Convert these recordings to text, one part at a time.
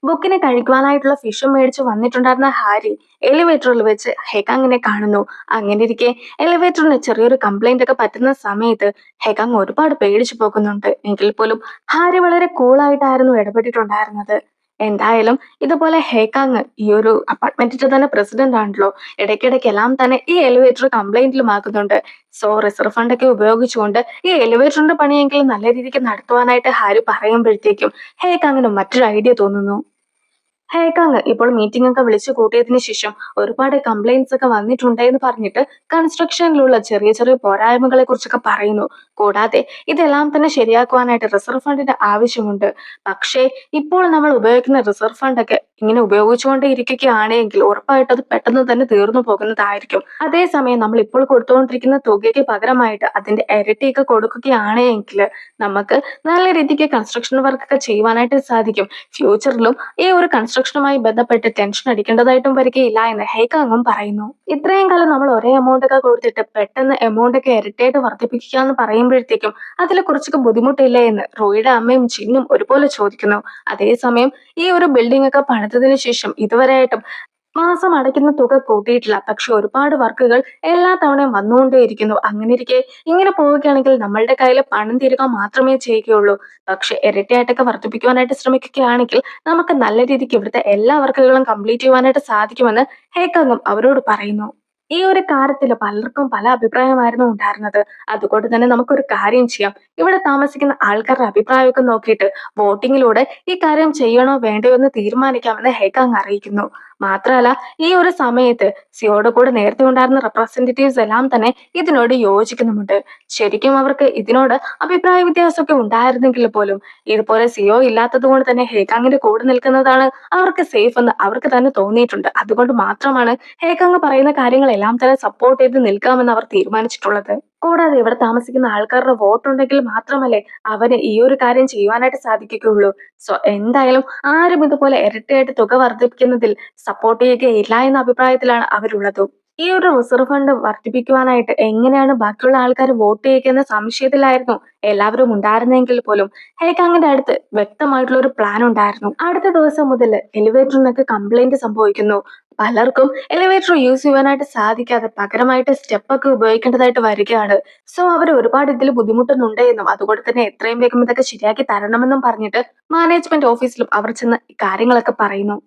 ബുക്കിന് കഴിക്കുവാനായിട്ടുള്ള ഫിഷും മേടിച്ച് വന്നിട്ടുണ്ടായിരുന്ന ഹാരി എലിവേറ്ററിൽ വെച്ച് ഹെക്കാങ്ങിനെ കാണുന്നു. അങ്ങനെ ഇരിക്കെ എലിവേറ്ററിന് ചെറിയൊരു കംപ്ലൈന്റ് ഒക്കെ പറ്റുന്ന സമയത്ത് ഹെക്കാങ് ഒരുപാട് പേടിച്ചു പോകുന്നുണ്ട്. എങ്കിൽ പോലും ഹാരി വളരെ കൂളായിട്ടായിരുന്നു ഇടപെട്ടിട്ടുണ്ടായിരുന്നത്. എന്തായാലും ഇതുപോലെ ഹേക്കാങ് ഈ ഒരു അപ്പാർട്ട്മെന്റിന്റെ തന്നെ പ്രസിഡന്റ് ആണല്ലോ. ഇടയ്ക്കിടയ്ക്ക് എല്ലാം തന്നെ ഈ എലിവേറ്റർ കംപ്ലൈന്റിലും ആക്കുന്നുണ്ട്. സോ റിസർവ് ഫണ്ട് ഒക്കെ ഉപയോഗിച്ചുകൊണ്ട് ഈ എലിവേറ്ററിന്റെ പണിയെങ്കിലും നല്ല രീതിക്ക് നടത്തുവാനായിട്ട് ഹാരി പറയുമ്പോഴത്തേക്കും ഹേക്കാങ്ങിന് മറ്റൊരു ഐഡിയ തോന്നുന്നു. ഹേക്കാങ് ഇപ്പോൾ മീറ്റിംഗ് ഒക്കെ വിളിച്ചു കൂട്ടിയതിനു ശേഷം ഒരുപാട് കംപ്ലൈന്റ്സ് ഒക്കെ വന്നിട്ടുണ്ട് എന്ന് പറഞ്ഞിട്ട് കൺസ്ട്രക്ഷനിലുള്ള ചെറിയ ചെറിയ പോരായ്മകളെ കുറിച്ചൊക്കെ പറയുന്നു. കൂടാതെ ഇതെല്ലാം തന്നെ ശരിയാക്കുവാനായിട്ട് റിസർവ് ഫണ്ടിന്റെ ആവശ്യമുണ്ട്. പക്ഷേ ഇപ്പോൾ നമ്മൾ ഉപയോഗിക്കുന്ന റിസർവ് ഫണ്ട് ഒക്കെ ഇങ്ങനെ ഉപയോഗിച്ചുകൊണ്ടേ ഇരിക്കുകയാണെങ്കിൽ ഉറപ്പായിട്ട് അത് പെട്ടെന്ന് തന്നെ തീർന്നു പോകുന്നതായിരിക്കും. അതേസമയം നമ്മൾ ഇപ്പോൾ കൊടുത്തുകൊണ്ടിരിക്കുന്ന തുകയ്ക്ക് പകരമായിട്ട് അതിന്റെ ഇരട്ടിയൊക്കെ കൊടുക്കുകയാണെങ്കിൽ നമുക്ക് നല്ല രീതിക്ക് കൺസ്ട്രക്ഷൻ വർക്ക് ഒക്കെ ചെയ്യുവാനായിട്ട് സാധിക്കും. ഫ്യൂച്ചറിലും ഈ ഒരു കൺസ്ട്രക്ഷനുമായി ബന്ധപ്പെട്ട് ടെൻഷൻ അടിക്കേണ്ടതായിട്ടും വരികയില്ല എന്ന് ഹേക്കാങ്ങും പറയുന്നു. ഇത്രയും കാലം നമ്മൾ ഒരേ എമൗണ്ട് ഒക്കെ കൊടുത്തിട്ട് പെട്ടെന്ന് എമൗണ്ട് ഒക്കെ ഇരട്ടിയായിട്ട് വർദ്ധിപ്പിക്കുക എന്ന് പറയുമ്പോഴത്തേക്കും അതിൽ കുറച്ചൊക്കെ ബുദ്ധിമുട്ടില്ലേ എന്ന് റോയിയുടെ അമ്മയും ജിന്നും ഒരുപോലെ ചോദിക്കുന്നു. അതേസമയം ഈ ഒരു ബിൽഡിംഗ് ഒക്കെ പണിതതിനു ശേഷം ഇതുവരെയായിട്ടും മാസം അടയ്ക്കുന്ന തുക കൂട്ടിയിട്ടില്ല. പക്ഷെ ഒരുപാട് വർക്കുകൾ എല്ലാ തവണയും വന്നുകൊണ്ടേയിരിക്കുന്നു. അങ്ങനെയിരിക്കെ ഇങ്ങനെ പോവുകയാണെങ്കിൽ നമ്മളുടെ കയ്യിൽ പണം തീരുക മാത്രമേ ചെയ്യുകയുള്ളൂ. പക്ഷെ ഇരട്ടിയായിട്ടൊക്കെ വർദ്ധിപ്പിക്കുവാനായിട്ട് ശ്രമിക്കുകയാണെങ്കിൽ നമുക്ക് നല്ല രീതിക്ക് ഇവിടുത്തെ എല്ലാ വർക്കുകളും കംപ്ലീറ്റ് ചെയ്യുവാനായിട്ട് സാധിക്കുമെന്ന് ഹേക്കാങ്ങും അവരോട് പറയുന്നു. ഈ ഒരു കാര്യത്തിൽ പലർക്കും പല അഭിപ്രായമായിരുന്നു ഉണ്ടായിരുന്നത്. അതുകൊണ്ട് തന്നെ നമുക്കൊരു കാര്യം ചെയ്യാം. ഇവിടെ താമസിക്കുന്ന ആൾക്കാരുടെ അഭിപ്രായമൊക്കെ നോക്കിയിട്ട് വോട്ടിങ്ങിലൂടെ ഈ കാര്യം ചെയ്യണോ വേണ്ടയോ എന്ന് തീരുമാനിക്കാമെന്ന് ഹേക്കാങ് അറിയിക്കുന്നു. മാത്രമല്ല ഈ ഒരു സമയത്ത് സിയോയുടെ കൂടെ നേരത്തെ ഉണ്ടായിരുന്ന റെപ്രസെന്റേറ്റീവ്സ് എല്ലാം തന്നെ ഇതിനോട് യോജിക്കുന്നുമുണ്ട്. ശരിക്കും അവർക്ക് ഇതിനോട് അഭിപ്രായ വ്യത്യാസമൊക്കെ ഉണ്ടായിരുന്നെങ്കിൽ പോലും ഇതുപോലെ സിയോ ഇല്ലാത്തത് കൊണ്ട് തന്നെ ഹേക്കാങ്ങിന്റെ കൂടെ നിൽക്കുന്നതാണ് അവർക്ക് സേഫ് എന്ന് അവർക്ക് തന്നെ തോന്നിയിട്ടുണ്ട്. അതുകൊണ്ട് മാത്രമാണ് ഹേക്കാങ് പറയുന്ന കാര്യങ്ങളെല്ലാം തന്നെ സപ്പോർട്ട് ചെയ്ത് നിൽക്കാമെന്ന് അവർ തീരുമാനിച്ചിട്ടുള്ളത്. കൂടാതെ ഇവിടെ താമസിക്കുന്ന ആൾക്കാരുടെ വോട്ടുണ്ടെങ്കിൽ മാത്രമല്ലേ അവന് ഈ ഒരു കാര്യം ചെയ്യുവാനായിട്ട് സാധിക്കുകയുള്ളൂ. സോ എന്തായാലും ആരും ഇതുപോലെ ഇരട്ടിയായിട്ട് തുക വർദ്ധിപ്പിക്കുന്നതിൽ സപ്പോർട്ട് ചെയ്യുകയില്ല എന്ന അഭിപ്രായത്തിലാണ് അവരുള്ളതും. ഈ ഒരു റിസർവ് ഫണ്ട് വർദ്ധിപ്പിക്കുവാനായിട്ട് എങ്ങനെയാണ് ബാക്കിയുള്ള ആൾക്കാർ വോട്ട് ചെയ്യുക എന്ന സംശയത്തിലായിരുന്നു എല്ലാവരും ഉണ്ടായിരുന്നെങ്കിൽ പോലും ഹേക്കാങ്ങിന്റെ അടുത്ത് വ്യക്തമായിട്ടുള്ള ഒരു പ്ലാൻ ഉണ്ടായിരുന്നു. അടുത്ത ദിവസം മുതൽ എലിവേറ്ററിനൊക്കെ കംപ്ലൈന്റ് സംഭവിക്കുന്നു. പലർക്കും എലിവേറ്റർ യൂസ് ചെയ്യുവാനായിട്ട് സാധിക്കാതെ പകരമായിട്ട് സ്റ്റെപ്പ് ഒക്കെ ഉപയോഗിക്കേണ്ടതായിട്ട് വരികയാണ്. സോ അവർ ഒരുപാട് ഇതിൽ ബുദ്ധിമുട്ടുന്നുണ്ട് എന്നും അതുകൊണ്ട് തന്നെ എത്രയും വേഗം ഇതൊക്കെ ശരിയാക്കി തരണമെന്നും പറഞ്ഞിട്ട് മാനേജ്മെന്റ് ഓഫീസിലും അവർ ചെന്ന് കാര്യങ്ങളൊക്കെ പറയുന്നു.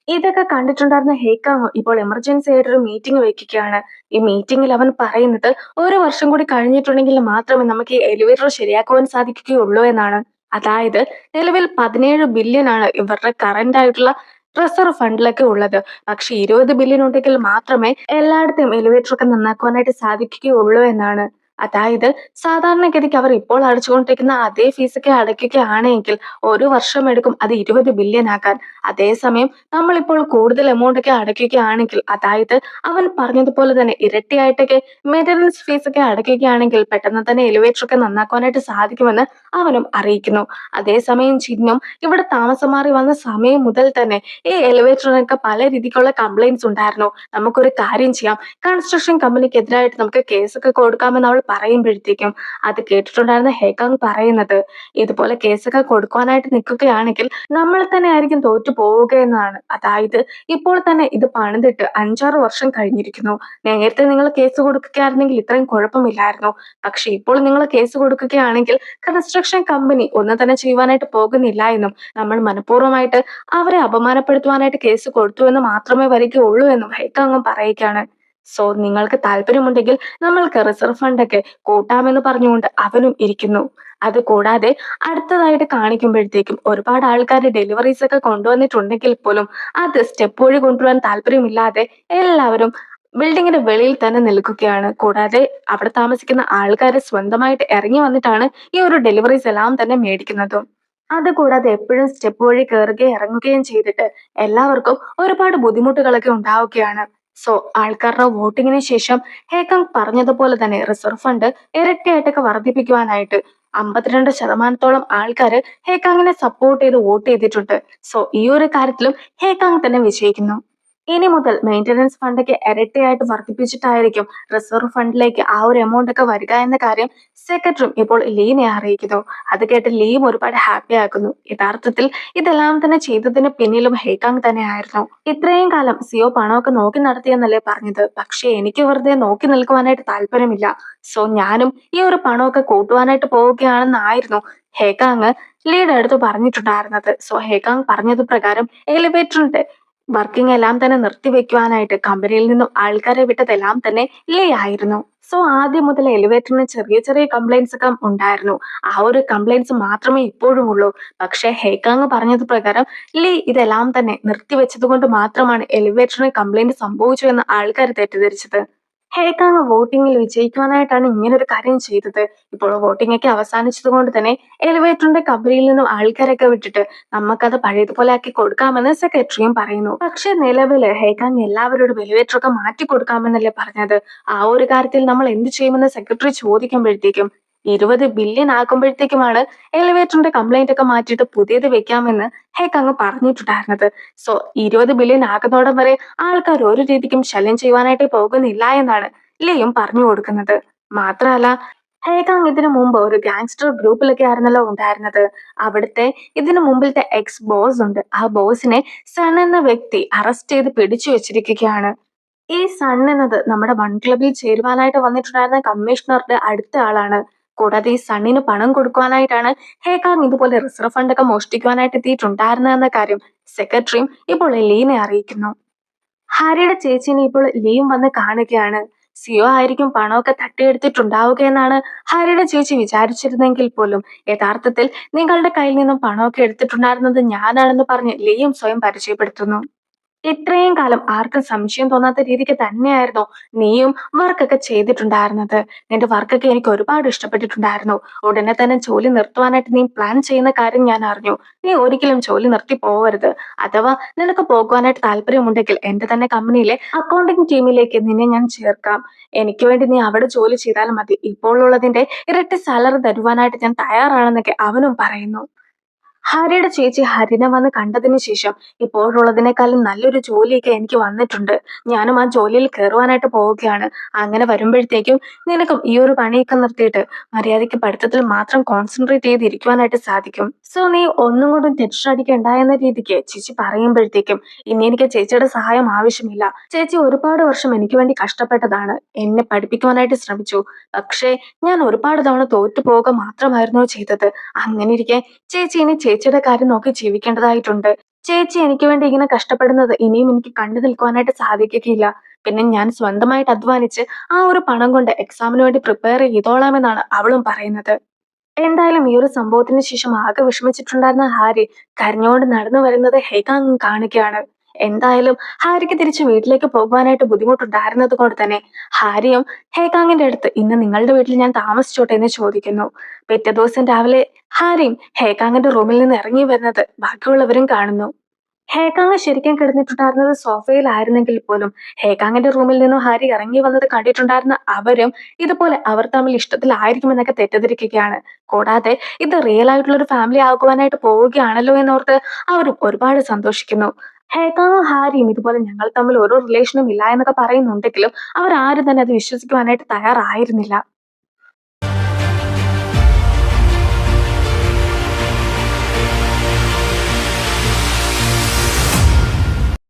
ഇതൊക്കെ കണ്ടിട്ടുണ്ടായിരുന്ന ഹേക്കാങ് ഇപ്പോൾ എമർജൻസി ആയിട്ട് ഒരു മീറ്റിംഗ് വെക്കുകയാണ്. ഈ മീറ്റിംഗിൽ അവൻ പറയുന്നത് ഒരു വർഷം കൂടി കഴിഞ്ഞിട്ടുണ്ടെങ്കിൽ മാത്രമേ നമുക്ക് ഈ എലിവേറ്റർ ശരിയാക്കുവാൻ സാധിക്കുകയുള്ളൂ എന്നാണ്. അതായത് നിലവിൽ 17 ബില്യൺ ആണ് ഇവരുടെ കറന്റ് ആയിട്ടുള്ള റിസർവ് ഫണ്ടിലൊക്കെ ഉള്ളത്. പക്ഷെ 20 ബില്യൺ ഉണ്ടെങ്കിൽ മാത്രമേ എല്ലായിടത്തും എലിവേറ്റർ ഒക്കെ നന്നാക്കുവാനായിട്ട് സാധിക്കുകയുള്ളൂ എന്നാണ്. അതായത് സാധാരണഗതിക്ക് അവർ ഇപ്പോൾ അടച്ചുകൊണ്ടിരിക്കുന്ന അതേ ഫീസൊക്കെ അടയ്ക്കുകയാണെങ്കിൽ ഒരു വർഷം എടുക്കും അത് 20 ബില്യൺ ആക്കാൻ. അതേസമയം നമ്മളിപ്പോൾ കൂടുതൽ എമൗണ്ട് ഒക്കെ അടയ്ക്കുകയാണെങ്കിൽ അതായത് അവൻ പറഞ്ഞതുപോലെ തന്നെ ഇരട്ടിയായിട്ടൊക്കെ മെയിൻ്റനൻസ് ഫീസ് ഒക്കെ അടയ്ക്കുകയാണെങ്കിൽ പെട്ടെന്ന് തന്നെ എലിവേറ്റർ ഒക്കെ നന്നാക്കുവാനായിട്ട് സാധിക്കുമെന്ന് അവനും അറിയിക്കുന്നു. അതേസമയം ചിഹ്നം ഇവിടെ താമസം മാറി വന്ന സമയം മുതൽ തന്നെ ഈ എലിവേറ്ററിനൊക്കെ പല രീതിക്കുള്ള കംപ്ലൈന്റ്സ് ഉണ്ടായിരുന്നു. നമുക്കൊരു കാര്യം ചെയ്യാം, കൺസ്ട്രക്ഷൻ കമ്പനിക്ക് എതിരായിട്ട് നമുക്ക് കേസൊക്കെ കൊടുക്കാമെന്ന് അവൾ പറയുമ്പോഴത്തേക്കും അത് കേട്ടിട്ടുണ്ടായിരുന്ന ഹേക്കാങ് പറയുന്നത് ഇതുപോലെ കേസൊക്കെ കൊടുക്കാനായിട്ട് നിൽക്കുകയാണെങ്കിൽ നമ്മൾ തന്നെ ആയിരിക്കും തോറ്റു പോവുക എന്നാണ്. അതായത് ഇപ്പോൾ തന്നെ ഇത് പണിതിട്ട് 5-6 വർഷം കഴിഞ്ഞിരിക്കുന്നു. നേരത്തെ നിങ്ങൾ കേസ് കൊടുക്കുകയായിരുന്നെങ്കിൽ ഇത്രയും കുഴപ്പമില്ലായിരുന്നു. പക്ഷെ ഇപ്പോൾ നിങ്ങൾ കേസ് കൊടുക്കുകയാണെങ്കിൽ കൺസ്ട്രക്ഷൻ കമ്പനി ഒന്നും തന്നെ ചെയ്യുവാനായിട്ട് പോകുന്നില്ല എന്നും നമ്മൾ മനഃപൂർവ്വമായിട്ട് അവരെ അപമാനപ്പെടുത്തുവാനായിട്ട് കേസ് കൊടുത്തു എന്ന് മാത്രമേ വരികയുള്ളൂ എന്നും ഹേക്കാങ്ങും പറയുകയാണ്. സോ നിങ്ങൾക്ക് താല്പര്യമുണ്ടെങ്കിൽ നമ്മൾക്ക് റിസർവ് ഫണ്ടൊക്കെ കൂട്ടാമെന്ന് പറഞ്ഞുകൊണ്ട് അവനും ഇരിക്കുന്നു. അത് കൂടാതെ അടുത്തതായിട്ട് കാണിക്കുമ്പോഴത്തേക്കും ഒരുപാട് ആൾക്കാർ ഡെലിവറീസ് ഒക്കെ കൊണ്ടുവന്നിട്ടുണ്ടെങ്കിൽ പോലും അത് സ്റ്റെപ്പ് വഴി കൊണ്ടുവരാൻ താല്പര്യമില്ലാതെ എല്ലാവരും ബിൽഡിങ്ങിന്റെ വെളിയിൽ തന്നെ നിൽക്കുകയാണ്. കൂടാതെ അവിടെ താമസിക്കുന്ന ആൾക്കാർ സ്വന്തമായിട്ട് ഇറങ്ങി വന്നിട്ടാണ് ഈ ഒരു ഡെലിവറീസ് എല്ലാം തന്നെ മേടിക്കുന്നതും. അതുകൂടാതെ എപ്പോഴും സ്റ്റെപ്പ് വഴി കയറുകയും ഇറങ്ങുകയും ചെയ്തിട്ട് എല്ലാവർക്കും ഒരുപാട് ബുദ്ധിമുട്ടുകളൊക്കെ ഉണ്ടാവുകയാണ്. സോ ആൾക്കാരുടെ വോട്ടിങ്ങിന് ശേഷം ഹേക്കാങ് പറഞ്ഞതുപോലെ തന്നെ റിസർവ് ഫണ്ട് ഇരട്ടിയായിട്ടൊക്കെ വർദ്ധിപ്പിക്കുവാനായിട്ട് 52% ആൾക്കാര് ഹേക്കാങ്ങിനെ സപ്പോർട്ട് ചെയ്ത് വോട്ട് ചെയ്തിട്ടുണ്ട്. സോ ഈ ഒരു കാര്യത്തിലും ഹേക്കാങ് തന്നെ വിജയിക്കുന്നു. ഇനി മുതൽ മെയിന്റനൻസ് ഫണ്ടൊക്കെ ഇരട്ടിയായിട്ട് വർദ്ധിപ്പിച്ചിട്ടായിരിക്കും റിസർവ് ഫണ്ടിലേക്ക് ആ ഒരു എമൗണ്ട് ഒക്കെ വരിക എന്ന കാര്യം സെക്രട്ടറിയും ഇപ്പോൾ ലീനെ അറിയിക്കുന്നു. അത് കേട്ട് ലീയും ഒരുപാട് ഹാപ്പി ആക്കുന്നു. യഥാർത്ഥത്തിൽ ഇതെല്ലാം തന്നെ ചെയ്തതിന് പിന്നിലും ഹേക്കാങ് തന്നെയായിരുന്നു. ഇത്രയും കാലം സിഒ പണമൊക്കെ നോക്കി നടത്തിയെന്നല്ലേ പറഞ്ഞത്, പക്ഷെ എനിക്ക് വെറുതെ നോക്കി നിൽക്കുവാനായിട്ട് താല്പര്യമില്ല. സോ ഞാനും ഈ ഒരു പണമൊക്കെ കൂട്ടുവാനായിട്ട് പോവുകയാണെന്നായിരുന്നു ഹേക്കാങ് ലീയുടെ അടുത്ത് പറഞ്ഞിട്ടുണ്ടായിരുന്നത്. സോ ഹേക്കാങ് പറഞ്ഞത് പ്രകാരം എലിവേറ്ററിന്റെ വർക്കിംഗ് എല്ലാം തന്നെ നിർത്തിവെക്കുവാനായിട്ട് കമ്പനിയിൽ നിന്നും ആൾക്കാരെ വിട്ടതെല്ലാം തന്നെ ലീ ആയിരുന്നു. സോ ആദ്യം മുതൽ എലിവേറ്ററിന് ചെറിയ ചെറിയ കംപ്ലൈന്റ്സ് ഒക്കെ ഉണ്ടായിരുന്നു. ആ ഒരു കംപ്ലൈന്റ്സ് മാത്രമേ ഇപ്പോഴും ഉള്ളൂ. പക്ഷെ ഹേക്കാങ് പറഞ്ഞത് പ്രകാരം ലീ ഇതെല്ലാം തന്നെ നിർത്തിവെച്ചത് കൊണ്ട് മാത്രമാണ് എലിവേറ്ററിന് കംപ്ലൈന്റ് സംഭവിച്ചു എന്ന് ആൾക്കാർ തെറ്റിദ്ധരിച്ചത്. ഹേക്കാങ് വോട്ടിങ്ങിൽ വിജയിക്കുവാനായിട്ടാണ് ഇങ്ങനെ ഒരു കാര്യം ചെയ്തത്. ഇപ്പോൾ വോട്ടിംഗ് ഒക്കെ അവസാനിച്ചത് കൊണ്ട് തന്നെ എലിവേറ്ററിന്റെ കമ്പനിയിൽ നിന്നും ആൾക്കാരൊക്കെ വിട്ടിട്ട് നമുക്കത് പഴയതുപോലെ ആക്കി കൊടുക്കാമെന്ന് സെക്രട്ടറിയും പറയുന്നു. പക്ഷെ നിലവില് ഹേക്കാങ് എല്ലാവരോടും എലിവേറ്റർ ഒക്കെ മാറ്റി കൊടുക്കാമെന്നല്ലേ പറഞ്ഞത്. ആ ഒരു കാര്യത്തിൽ നമ്മൾ എന്ത് ചെയ്യുമെന്ന് സെക്രട്ടറി ചോദിക്കുമ്പോഴത്തേക്കും 20 ബില്യൺ ആക്കുമ്പോഴത്തേക്കുമാണ് എലിവേറ്ററിന്റെ കംപ്ലൈന്റ് ഒക്കെ മാറ്റിയിട്ട് പുതിയത് വെക്കാമെന്ന് ഹേക്കാങ് പറഞ്ഞിട്ടുണ്ടായിരുന്നത്. സോ 20 ബില്യൺ ആകുന്നോടം വരെ ആൾക്കാർ ഒരു രീതിക്കും ശല്യം ചെയ്യുവാനായിട്ട് പോകുന്നില്ല എന്നാണ് ലിയും പറഞ്ഞു കൊടുക്കുന്നത്. മാത്രമല്ല ഹേക്കാങ് ഇതിനു മുമ്പ് ഒരു ഗാങ്സ്റ്റർ ഗ്രൂപ്പിലൊക്കെ ആയിരുന്നല്ലോ ഉണ്ടായിരുന്നത്. അവിടുത്തെ ഇതിനു മുമ്പിലത്തെ എക്സ് ബോസ് ഉണ്ട്. ആ ബോസിനെ സൺ എന്ന വ്യക്തി അറസ്റ്റ് ചെയ്ത് പിടിച്ചു വെച്ചിരിക്കുകയാണ്. ഈ സൺ എന്നത് നമ്മുടെ വൺ ക്ലബിൽ ചേരുവാനായിട്ട് വന്നിട്ടുണ്ടായിരുന്ന കമ്മീഷണറുടെ അടുത്ത ആളാണ്. കൂടാതെ ഈ സണ്ണിന് പണം കൊടുക്കുവാനായിട്ടാണ് ഹേക്കാങ് ഇതുപോലെ റിസർവ് ഫണ്ട് ഒക്കെ മോഷ്ടിക്കുവാനായിട്ട് എത്തിയിട്ടുണ്ടായിരുന്നെന്ന കാര്യം സെക്രട്ടറിയും ഇപ്പോൾ ലീനെ അറിയിക്കുന്നു. ഹാരിയുടെ ചേച്ചീനെ ഇപ്പോൾ ലീം വന്ന് കാണുകയാണ്. സിഒ ആയിരിക്കും പണമൊക്കെ തട്ടിയെടുത്തിട്ടുണ്ടാവുക എന്നാണ് ഹാരിയുടെ ചേച്ചി വിചാരിച്ചിരുന്നെങ്കിൽ പോലും യഥാർത്ഥത്തിൽ നിങ്ങളുടെ കയ്യിൽ നിന്നും പണമൊക്കെ എടുത്തിട്ടുണ്ടായിരുന്നത് ഞാനാണെന്ന് പറഞ്ഞ് ലീയും സ്വയം പരിചയപ്പെടുത്തുന്നു. ഇത്രയും കാലം ആർക്കും സംശയം തോന്നാത്ത രീതിക്ക് തന്നെയായിരുന്നു നീയും വർക്കൊക്കെ ചെയ്തിട്ടുണ്ടായിരുന്നത്. നിന്റെ വർക്കൊക്കെ എനിക്ക് ഒരുപാട് ഇഷ്ടപ്പെട്ടിട്ടുണ്ടായിരുന്നു. ഉടനെ തന്നെ ജോലി നിർത്തുവാനായിട്ട് നീ പ്ലാൻ ചെയ്യുന്ന കാര്യം ഞാൻ അറിഞ്ഞു. നീ ഒരിക്കലും ജോലി നിർത്തി പോവരുത്. അഥവാ നിനക്ക് പോകുവാനായിട്ട് താല്പര്യമുണ്ടെങ്കിൽ എന്റെ തന്നെ കമ്പനിയിലെ അക്കൗണ്ടിംഗ് ടീമിലേക്ക് നിന്നെ ഞാൻ ചേർക്കാം. എനിക്ക് വേണ്ടി നീ അവിടെ ജോലി ചെയ്താൽ മതി. ഇപ്പോൾ ഉള്ളതിന്റെ ഇരട്ടി സാലറി തരുവാനായിട്ട് ഞാൻ തയ്യാറാണെന്നൊക്കെ അവനും പറയുന്നു. ഹാരിയുടെ ചേച്ചി ഹരിനെ വന്ന് കണ്ടതിന് ശേഷം ഇപ്പോഴുള്ളതിനേക്കാളും നല്ലൊരു ജോലിയൊക്കെ എനിക്ക് വന്നിട്ടുണ്ട്. ഞാനും ആ ജോലിയിൽ കയറുവാനായിട്ട് പോവുകയാണ്. അങ്ങനെ വരുമ്പോഴത്തേക്കും നിനക്കും ഈ ഒരു പണിയൊക്കെ നിർത്തിയിട്ട് മര്യാദയ്ക്ക് പഠിത്തത്തിൽ മാത്രം കോൺസെൻട്രേറ്റ് ചെയ്തിരിക്കുവാനായിട്ട് സാധിക്കും. സോ നീ ഒന്നും കൊണ്ടും ടെൻഷൻ അടിക്കണ്ട എന്ന രീതിക്ക് ചേച്ചി പറയുമ്പോഴത്തേക്കും ഇനി എനിക്ക് ചേച്ചിയുടെ സഹായം ആവശ്യമില്ല. ചേച്ചി ഒരുപാട് വർഷം എനിക്ക് വേണ്ടി കഷ്ടപ്പെട്ടതാണ്. എന്നെ പഠിപ്പിക്കുവാനായിട്ട് ശ്രമിച്ചു. പക്ഷേ ഞാൻ ഒരുപാട് തവണ തോറ്റു പോവുക മാത്രമായിരുന്നു ചെയ്തത്. അങ്ങനെ ഇരിക്കെ ചേച്ചി ഇനി ചേച്ചിയുടെ കാര്യം നോക്കി ജീവിക്കേണ്ടതായിട്ടുണ്ട്. ചേച്ചി എനിക്ക് വേണ്ടി ഇങ്ങനെ കഷ്ടപ്പെടുന്നത് ഇനിയും എനിക്ക് കണ്ടു നിൽക്കുവാനായിട്ട് സാധിക്കുകയില്ല. പിന്നെ ഞാൻ സ്വന്തമായിട്ട് അധ്വാനിച്ച് ആ ഒരു പണം കൊണ്ട് എക്സാമിന് വേണ്ടി പ്രിപ്പയർ ചെയ്തോളാമെന്നാണ് അവളും പറയുന്നത്. എന്തായാലും ഈ ഒരു സംഭവത്തിന് ശേഷം ആകെ വിഷമിച്ചിട്ടുണ്ടായിരുന്ന ഹാരി കരഞ്ഞുകൊണ്ട് നടന്നു വരുന്നത് ഹേകാങ് കാണുകയാണ്. എന്തായാലും ഹാരിക്ക് തിരിച്ച് വീട്ടിലേക്ക് പോകുവാനായിട്ട് ബുദ്ധിമുട്ടുണ്ടായിരുന്നത് കൊണ്ട് തന്നെ ഹാരിയും ഹേകാങ്ങിന്റെ അടുത്ത് ഇന്ന് നിങ്ങളുടെ വീട്ടിൽ ഞാൻ താമസിച്ചോട്ടെ എന്ന് ചോദിക്കുന്നു. പിറ്റേ ദിവസം രാവിലെ ഹാരിയും ഹേകാങ്ങിന്റെ റൂമിൽ നിന്ന് ഇറങ്ങി വരുന്നത് ബാക്കിയുള്ളവരും കാണുന്നു. ഹേകാങ് ശരിക്കും കിടന്നിട്ടുണ്ടായിരുന്നത് സോഫയിലായിരുന്നെങ്കിൽ പോലും ഹേകാങ്ങിന്റെ റൂമിൽ നിന്നും ഹാരി ഇറങ്ങി വന്നത് കണ്ടിട്ടുണ്ടായിരുന്ന അവരും ഇതുപോലെ അവർ തമ്മിൽ ഇഷ്ടത്തിലായിരിക്കുമെന്നൊക്കെ തെറ്റിദ്ധരിക്കുകയാണ്. കൂടാതെ ഇത് റിയൽ ആയിട്ടുള്ള ഒരു ഫാമിലി ആകുവാനായിട്ട് പോവുകയാണല്ലോ എന്നോർത്ത് അവരും ഒരുപാട് സന്തോഷിക്കുന്നു. ഹേകാങ്ങും ഹാരിയും ഇതുപോലെ ഞങ്ങൾ തമ്മിൽ ഒരു റിലേഷനും ഇല്ല എന്നൊക്കെ പറയുന്നുണ്ടെങ്കിലും അവർ ആരും തന്നെ അത് വിശ്വസിക്കുവാനായിട്ട് തയ്യാറായിരുന്നില്ല.